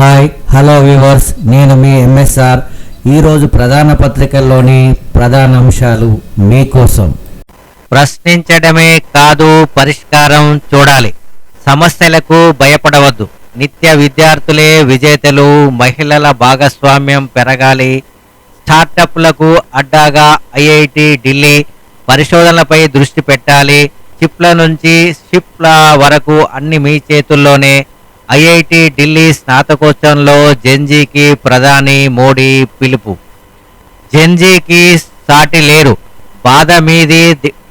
Hi hello viewers, నేను మీ MSR. ఈరోజు ప్రధాన పత్రికల్లోని ప్రధాన అంశాలు మీకోసం. ప్రశ్నించడమే కాదు, పరిష్కారం చూడాలి. సమస్యలకు భయపడవద్దు. నిత్య విద్యార్థులే విజేతలు. మహిళల భాగస్వామ్యం పెరగాలి. స్టార్టప్లకు అడ్డాగా ఐఐటి ఢిల్లీ పరిశోధనలపై దృష్టి పెట్టాలి. చిప్ల నుంచి షిప్ల వరకు అన్ని మీ చేతుల్లోనే. ఐఐటి ఢిల్లీ స్నాతకోత్సవంలో జెన్జీకి ప్రధాని మోడీ పిలుపు. జెన్జీకి సాటి లేరు. బాధ మీది,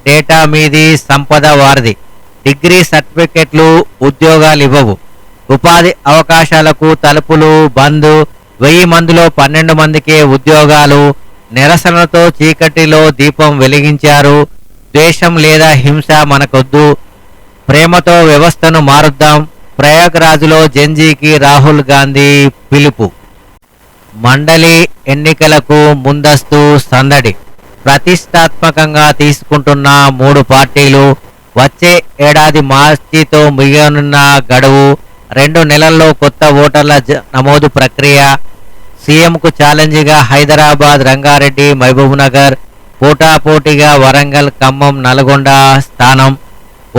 డేటా మీది, సంపద వారిది. డిగ్రీ సర్టిఫికెట్లు ఉద్యోగాలు ఇవ్వవు. ఉపాధి అవకాశాలకు తలుపులు బంద్. 1000 మందిలో 12 మందికే ఉద్యోగాలు. నిరసనలతో చీకటిలో దీపం వెలిగించారు. ద్వేషం లేదా హింస మనకొద్దు. ప్రేమతో వ్యవస్థను మారుద్దాం. ప్రయాగ్రాజ్లో జెన్జీకి రాహుల్ గాంధీ పిలుపు. మండలి ఎన్నికలకు ముందస్తు సందడి. ప్రతిష్టాత్మకంగా తీసుకుంటున్న 3 పార్టీలు. వచ్చే ఏడాది మార్చితో ముగియనున్న గడువు. 2 నెలల్లో కొత్త ఓటర్ల నమోదు ప్రక్రియ. సీఎంకు ఛాలెంజ్గా హైదరాబాద్, రంగారెడ్డి, మహబూబ్నగర్. పోటాపోటీగా వరంగల్, ఖమ్మం, నల్గొండ స్థానం.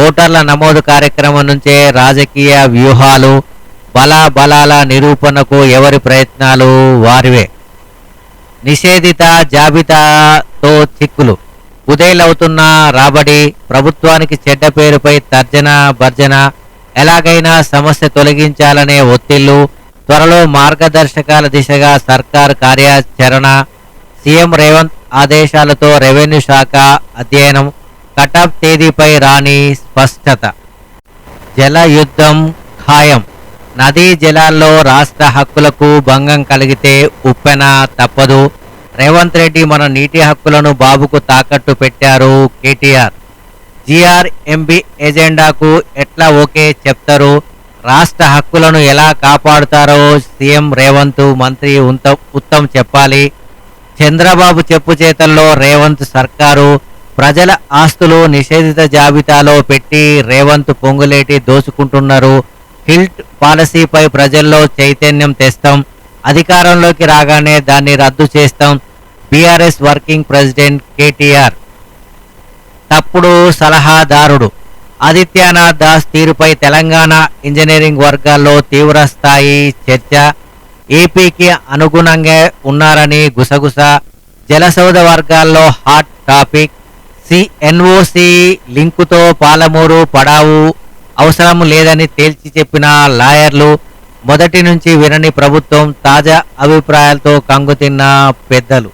ఓటర్ల నమోదు కార్యక్రమం నుంచే రాజకీయ వ్యూహాలు. బలాల నిరూపణకు ఎవరి ప్రయత్నాలు వారివే. నిషేధిత జాబితాతో చిక్కులు. కుదేలవుతున్న రాబడి. ప్రభుత్వానికి చెడ్డ పేరుపై తర్జన భర్జన. ఎలాగైనా సమస్య తొలగించాలనే ఒత్తిళ్లు. త్వరలో మార్గదర్శకాల దిశగా సర్కార్ కార్యాచరణ. సీఎం రేవంత్ ఆదేశాలతో రెవెన్యూ శాఖ అధ్యయనం. కటాఫ్ తేదీపై రాని స్పష్టత. జల యుద్ధం ఖాయం. నదీ జలాల్లో రాష్ట్ర హక్కులకు భంగం కలిగితే ఉప్పెన తప్పదు. రేవంత్ రెడ్డి మన నీటి హక్కులను బాబుకు తాకట్టు పెట్టారు కేటీఆర్. జీఆర్ఎంబీ ఎజెండాకు ఎట్లా ఓకే చెప్తారు? రాష్ట్ర హక్కులను ఎలా కాపాడుతారో సీఎం రేవంత్, మంత్రి ఉత్తమ్ చెప్పాలి. చంద్రబాబు చెప్పు చేతల్లో రేవంత్ సర్కారు. ప్రజల ఆస్తులు నిషేధిత జాబితాలో పెట్టి రేవంత్ పొంగులేటి దోచుకుంటున్నారు. హిల్ట్ పాలసీపై ప్రజల్లో చైతన్యం తెస్తాం. అధికారంలోకి రాగానే దాన్ని రద్దు చేస్తాం. BRS working president KTR. తప్పుడు సలహాదారుడు. ఆదిత్యనాథ్ దాస్ తీరుపై తెలంగాణ ఇంజనీరింగ్ వర్గాల్లో తీవ్ర స్థాయి చర్చ. ఏపీకి అనుగుణంగా ఉన్నారని గుసగుస. జలసౌధ వర్గాల్లో హాట్ టాపిక్. ఎన్ఓసి లింకుతో పాలమూరు పడావు అవసరం లేదని తేల్చి చెప్పిన లాయర్లు. మొదటి నుంచి వినని ప్రభుత్వం. తాజా అభిప్రాయాలతో కంగుతిన్న పెద్దలు.